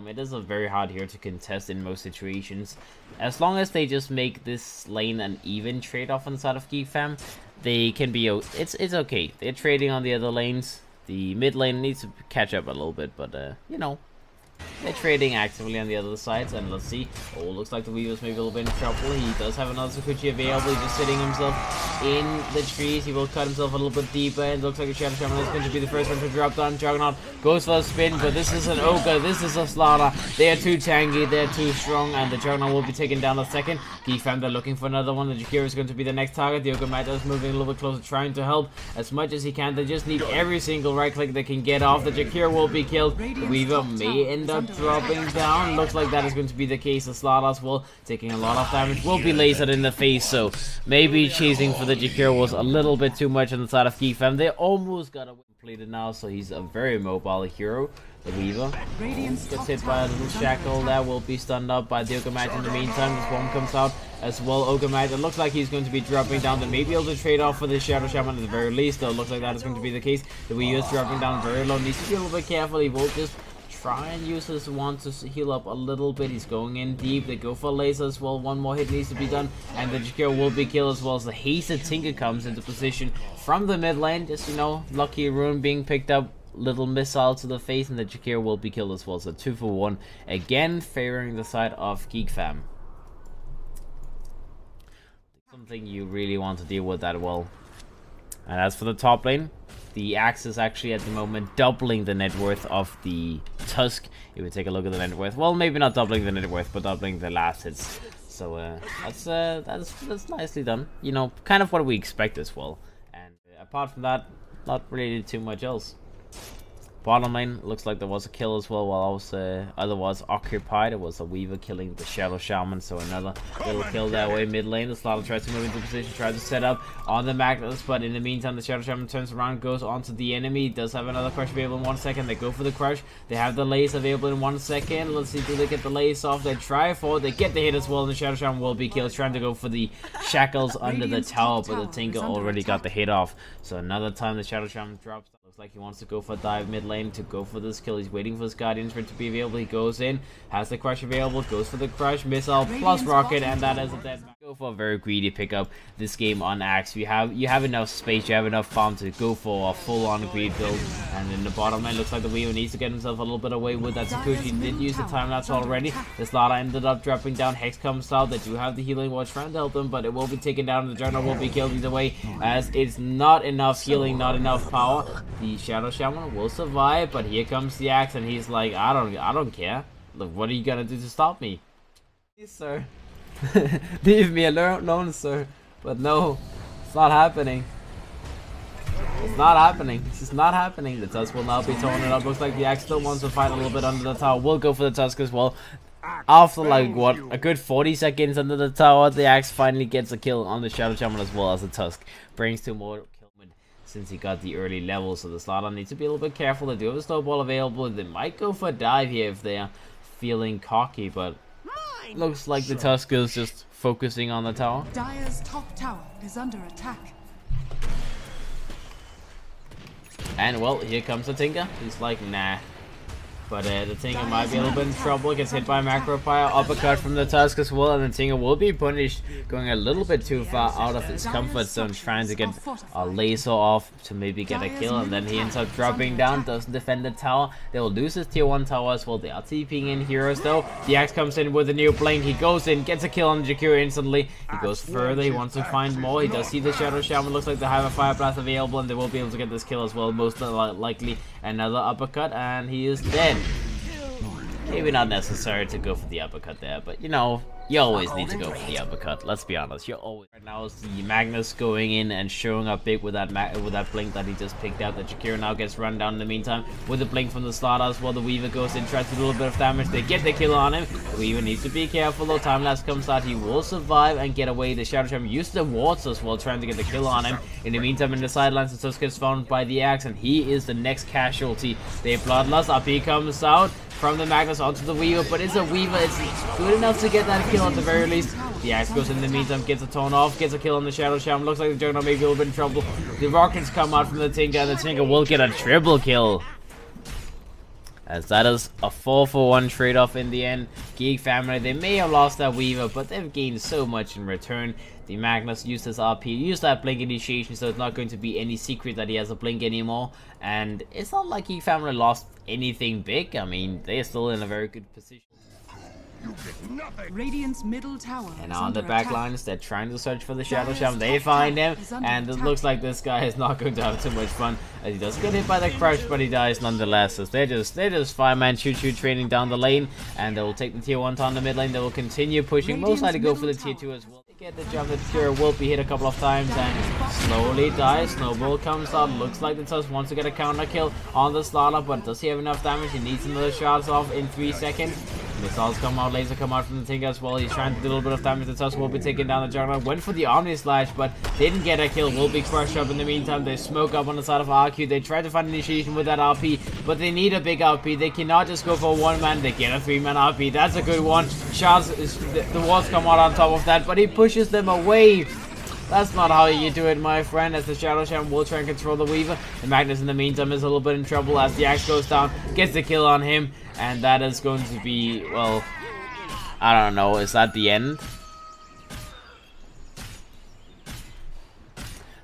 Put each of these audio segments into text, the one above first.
It is a very hard hero to contest in most situations. As long as they just make this lane an even trade-off on the side of GeekFam, they can be... It's okay. They're trading on the other lanes. The mid lane needs to catch up a little bit, but, you know. They're trading actively on the other sides, and let's see. Oh, looks like the Weaver's maybe a little bit in trouble. He does have another Sakuchi available. He's just sitting himself in the trees. He will cut himself a little bit deeper, and looks like a Shadow Shaman is going to be the first one to drop down. Juggernaut goes for a spin, but this is an Ogre. This is a Slaughter. They are too tanky. They're too strong, and the Juggernaut will be taken down a second. GeekFam, they're looking for another one. The Jakiro is going to be the next target. The Ogre Mata is moving a little bit closer, trying to help as much as he can. They just need every single right click they can get off. The Jakiro will be killed. The Weaver may end up dropping down. Looks like that is going to be the case. The Slaughters will taking a lot of damage, will be lasered in the face, so maybe chasing for the Jakiro was a little bit too much on the side of GeekFam. They almost got it completed now, so he's a very mobile hero. The Weaver gets hit by a little shackle. That will be stunned up by the Ogre Mage in the meantime. The Swarm comes out as well. Ogre Mage, it looks like he's going to be dropping down. They may be able to trade off for the Shadow Shaman at the very least, though. It looks like that is going to be the case. The Weaver is dropping down very low. Needs to be a little bit careful. He will just try and use his wand to heal up a little bit. He's going in deep. They go for laser as well. One more hit needs to be done, and the Jakiro will be killed as well as the hasted Tinker comes into position from the mid lane. Just, you know, lucky rune being picked up. Little missile to the face, and the Jakiro will be killed as well. So 2 for 1. Again, favoring the side of GeekFam. Something you really want to deal with that well. And as for the top lane, the Axe is actually at the moment doubling the net worth of the Tusk. If we take a look at the net worth, well, maybe not doubling the net worth, but doubling the last hits. So that's nicely done. You know, kind of what we expect as well. And apart from that, not really too much else. Bottom lane, looks like there was a kill as well while I was otherwise occupied. It was a Weaver killing the Shadow Shaman, so another little kill that way. Mid lane, the Slaughter tries to move into position, tries to set up on the Magnus, but in the meantime, the Shadow Shaman turns around, goes onto the enemy. He does have another crush available in 1 second. They go for the crush. They have the lace available in 1 second. Let's see, do they get the lace off? They try for it. They get the hit as well, and the Shadow Shaman will be killed. Trying to go for the shackles under the tower, but the Tinker already got the hit off. So another time the Shadow Shaman drops. Looks like he wants to go for a dive mid lane to go for this kill. He's waiting for his Guardians for it to be available. He goes in, has the crush available, goes for the crush, missile plus rocket, and that is a dead man. Go for a very greedy pickup this game on Axe. You have enough space, you have enough farm to go for a full-on greed build. And in the bottom lane, looks like the Weaver needs to get himself a little bit away with that Sakuchi. He did use the time lapse already. The Slaughter ended up dropping down. Hex comes out. They do have the healing watch trying to help them, but it will be taken down. The Juggernaut will be killed either way, as it's not enough healing, not enough power. The Shadow Shaman will survive, but here comes the Axe, and he's like, I don't care. Look, what are you gonna do to stop me? Please, sir. Leave me alone, sir. But no, it's not happening. It's not happening. This is not happening. The Tusk will now be torn it up. Looks like the Axe still wants to fight a little bit under the tower. We'll go for the Tusk as well. After like what, a good 40 seconds under the tower, the Axe finally gets a kill on the Shadow Shaman as well as the Tusk. Brings 2 more kills since he got the early level. So the Slaughter needs to be a little bit careful. They do have a snowball available. They might go for a dive here if they are feeling cocky, but looks like the Tusk is just focusing on the tower. Dire's top tower is under attack. And well, here comes the Tinker. He's like, nah. But the Tinker might be a little bit in trouble. Gets hit by Macro Fire. Uppercut from the Tusk as well. And the Tinker will be punished. Going a little bit too far out of his comfort zone. Trying to get a laser off to maybe get a kill. And then he ends up dropping down. Doesn't defend the tower. They will lose his tier 1 tower as well. They are TPing in heroes though. The Axe comes in with a new blink. He goes in. Gets a kill on the Jakiro instantly. He goes further. He wants to find more. He does see the Shadow Shaman. Looks like they have a Fire Blast available. And they will be able to get this kill as well. Most likely another uppercut. And he is dead. Maybe not necessary to go for the uppercut there, but you know, you always need to go for the uppercut. Let's be honest. You always. Right now is the Magnus going in and showing up big with that blink that he just picked out. The Jakiro now gets run down in the meantime with the blink from the Slaughter as well. The Weaver goes in, tries to do a little bit of damage. They get the kill on him. The Weaver needs to be careful though. Time lapse comes out. He will survive and get away. The Shadow Shaman used the wards as well, trying to get the kill on him. In the meantime, in the sidelines, the Tusk gets found by the Axe, and he is the next casualty. They bloodlust. Up he comes out from the Magnus onto the Weaver, but it's a Weaver. It's good enough to get that kill at the very least. The Axe goes in the meantime, gets a tone off, gets a kill on the Shadow Shaman. Looks like the Juggernaut may be a little bit in trouble. The rockets come out from the Tinker, and the Tinker will get a triple kill. as that is a 4-for-1 trade-off in the end. Geek Family, they may have lost that Weaver, but they've gained so much in return. The Magnus used his RP, used that blink initiation, so it's not going to be any secret that he has a blink anymore. And it's not like Geek Family lost anything big. I mean, they're still in a very good position. Radiant's middle tower. And on the back lines, they're trying to search for the Shadow Shaman. They find him, and it looks like this guy is not going to have too much fun, as he does get hit by the crush, but he dies nonetheless. As they're just fireman shoot training down the lane, and they will take the tier 1 on the mid lane. They will continue pushing, most likely go for the tier 2 as well. They get the jump. The Cure will be hit a couple of times and slowly dies. Snowball comes out. Looks like the Tusk wants to get a counter kill on the Starter, but does he have enough damage? He needs another shots off in 3 seconds. Missiles come out, laser come out from the Tinker as well. He's trying to do a little bit of damage. The Tusk will be taking down the Juggernaut. Went for the Omni Slash, but didn't get a kill. Will be crushed up in the meantime. They smoke up on the side of RQ. They try to find initiation with that RP, but they need a big RP. They cannot just go for 1-man. They get a 3-man RP. That's a good one. Shots, the walls come out on top of that, but he pushes them away. That's not how you do it, my friend, as the Shadow Shaman will try and control the Weaver. The Magnus in the meantime is a little bit in trouble as the axe goes down, gets the kill on him, and that is going to be, well, I don't know, is that the end?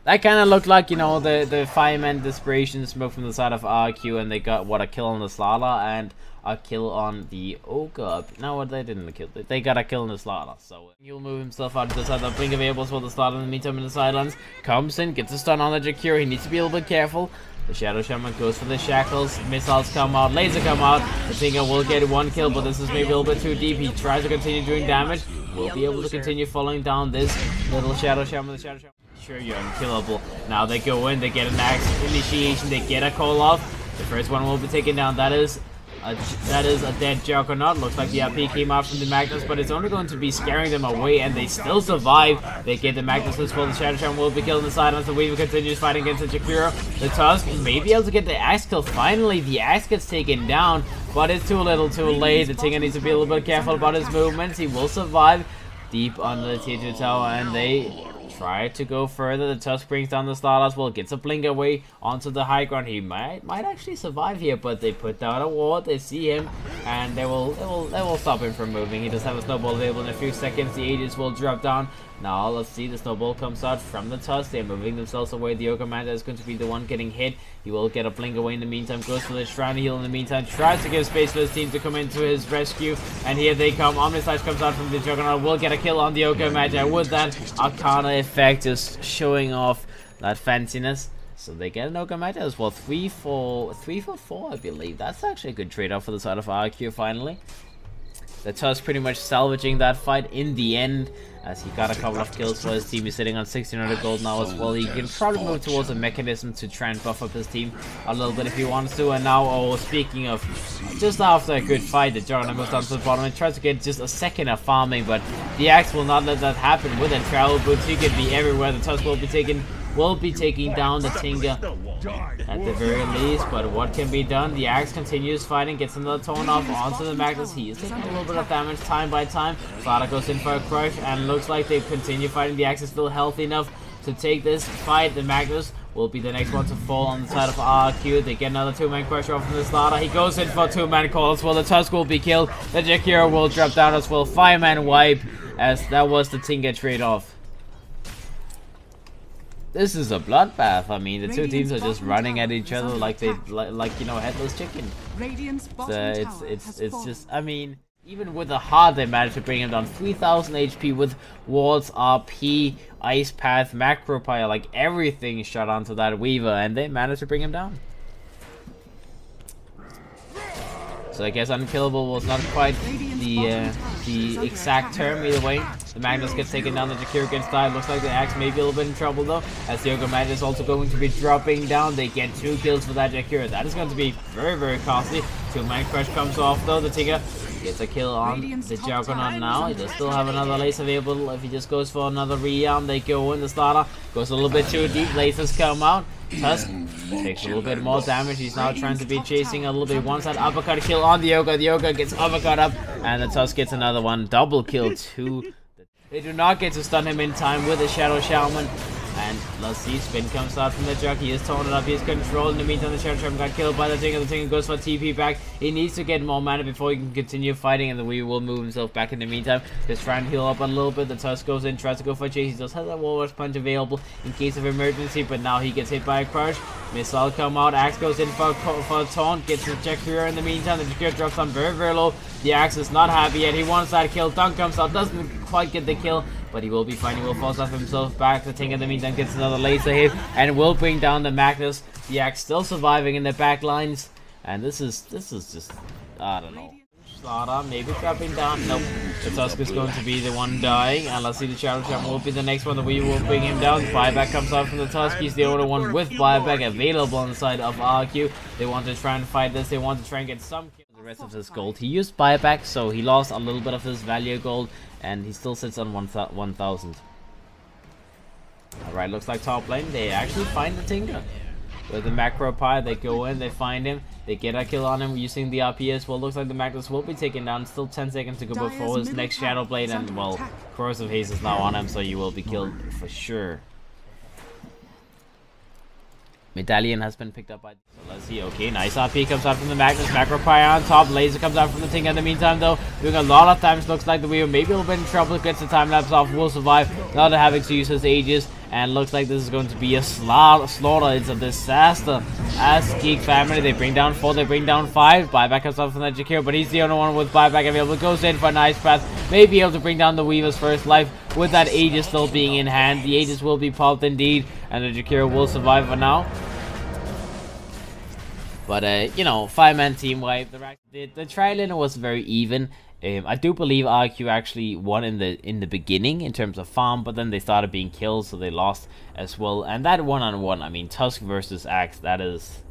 That kind of looked like, you know, the fireman desperation smoke from the side of RQ, and they got, what, a kill on the Slaughter and a kill on the Ogre. No, they didn't kill. They got a kill on the Slaughter. So he'll move himself out to the side. The blink available for the Slaughter in the meantime in the sidelines. Comes in, gets a stun on the Jakiro. He needs to be a little bit careful. The Shadow Shaman goes for the shackles. Missiles come out. Laser come out. The Tinker will get 1 kill, but this is maybe a little bit too deep. He tries to continue doing damage. Will be able to continue following down this little Shadow Shaman. The Shadow Shaman, sure, you're unkillable. Now they go in. They get an axe initiation. They get a call off. The first one will be taken down. That is a dead Juggernaut. Looks like the RP came out from the Magnus, but it's only going to be scaring them away, and they still survive. They get the Magnus as well. The Shadow Shaman will be killed on the side as the Weaver continues fighting against the Jakiro. The Tusk may be able to get the axe kill. Finally, the axe gets taken down, but it's too little too late. The Tinker needs to be a little bit careful about his movements. He will survive deep under the tier 2 tower, and they try to go further. The Tusk brings down the Starter as well, gets a blink away onto the high ground. He might actually survive here, but they put down a ward. They see him, and they will stop him from moving. He does have a snowball available in a few seconds. The Aegis will drop down. Now let's see, the snowball comes out from the Tusk. They're moving themselves away. The Ogre Manta is going to be the one getting hit. He will get a blink away in the meantime. Goes for the Shrine Heal in the meantime. Tries to give space for his team to come into his rescue. And here they come. Omni Slash comes out from the Juggernaut. Will get a kill on the Ogre Manta with that Arcana effect, just showing off that fanciness. So they get an Ogre Manta as well. 3 for 4, I believe. That's actually a good trade-off for the side of RQ finally. The Tusk pretty much salvaging that fight in the end, as he got a couple of kills for his team. He's sitting on 1600 gold now as well. He can probably move towards a mechanism to try and buff up his team a little bit if he wants to. And now, oh, speaking of, just after a good fight, the Juggernaut moves down to the bottom and tries to get just a second of farming, but the axe will not let that happen. With a travel boots, he can be everywhere. The Tusk will be taking down the Tinker at the very least, but what can be done? The axe continues fighting, gets another tone off onto the Magnus. He is taking a little bit of damage time by time. Slaughter goes in for a crush, and looks like they continue fighting. The axe is still healthy enough to take this fight. The Magnus will be the next one to fall on the side of RQ. They get another 2-man crush off from the Slaughter. He goes in for a 2-man call as well. The Tusk will be killed. The Jakiro will drop down as well. 5-man wipe, as that was the Tinker trade-off. This is a bloodbath. I mean, the two teams are just running at each other like they, like you know, headless chicken. It's just, I mean, even with the heart, they managed to bring him down. 3000 HP with wards, RP, ice path, macro pyre, like everything shot onto that Weaver, and they managed to bring him down. So I guess unkillable was not quite the exact term either way. The Magnus gets taken down, the Jakiro gets died. Looks like the axe may be a little bit in trouble though, as the Ogre Manta is also going to be dropping down. They get 2 kills for that Jakiro. That is going to be very, very costly. 2-man crush comes off though. The Tinker gets a kill on the Juggernaut now. He does still have another lace available. If he just goes for another rearm, they go in. The Slaughter goes a little bit too deep. Lasers come out. Tusk takes a little bit more damage. He's now trying to be chasing a little bit. Wants that uppercut kill on the Ogre. The Ogre gets uppercut up, and the Tusk gets another one. Double kill too. They do not get to stun him in time with the Shadow Shaman. And let's see, spin comes out from the Jug. He is torn it up, he is controlled. In the meantime, the Shadow Trap got killed by the Tinker. The Tinker goes for TP back. He needs to get more mana before he can continue fighting, and the Weaver will move himself back in the meantime. Just trying to heal up a little bit. The Tusk goes in, tries to go for a chase. He does have that Walrus Punch available in case of emergency, but now he gets hit by a Crush. Missile come out, Axe goes in for a taunt, gets the Jakiro in the meantime. The Jakiro drops down very, very low. The Axe is not happy yet. He wants that kill. Dunk comes out, doesn't quite get the kill, but he will be fine. He will force off himself back. The Tinker in the meantime gets another laser hit and will bring down the Magnus. The Axe still surviving in the back lines, and this is just, I don't know. Slaughter maybe dropping down. Nope. The Tusk is going to be the one dying, and let's see, the Shadow Trap will be the next one. The Weaver will bring him down. Buyback comes out from the Tusk. He's the only one with buyback available on the side of RQ. They want to try and fight this. They want to try and get some kills. The rest of his gold, he used buyback, so he lost a little bit of his value gold, and he still sits on 1,000. Alright, looks like top lane. They actually find the Tinker. With the Macro Pie, they go in, they find him, they get a kill on him using the RPS. Well, looks like the Magnus will be taken down. Still 10 seconds to go before his next Shadow Blade, and well, Corrosive Haze is now on him, so you will be killed for sure. Medallion has been picked up by... So let's see. Okay, nice RP comes out from the Magnus. Macro Pie on top. Laser comes out from the Tinker in the meantime, though. Doing a lot of times. Looks like the Weaver maybe a little bit in trouble. Gets the time lapse off. Will survive. Not having to use his Aegis. And looks like this is going to be a slaughter. It's a disaster. As Geek Family, they bring down 4. They bring down 5. Buyback comes out from the Jakiro, but he's the only one with buyback available. Goes in for a nice pass. May be able to bring down the Weaver's first life with that Aegis still being in hand. The Aegis will be popped indeed, and the Jakiro will survive for now. But, you know, 5-man team wipe. The tri-lane was very even. I do believe RQ actually won in the beginning in terms of farm, but then they started being killed, so they lost as well. And that one-on-one, I mean, Tusk versus Axe, that is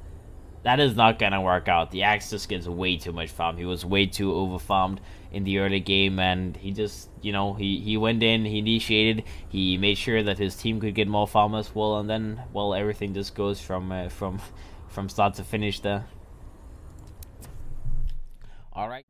not gonna work out. The Axe just gets way too much farm. He was way too over-farmed in the early game, and he just, you know, he went in, he initiated, he made sure that his team could get more farm as well, and then, well, everything just goes from start to finish there. Alright.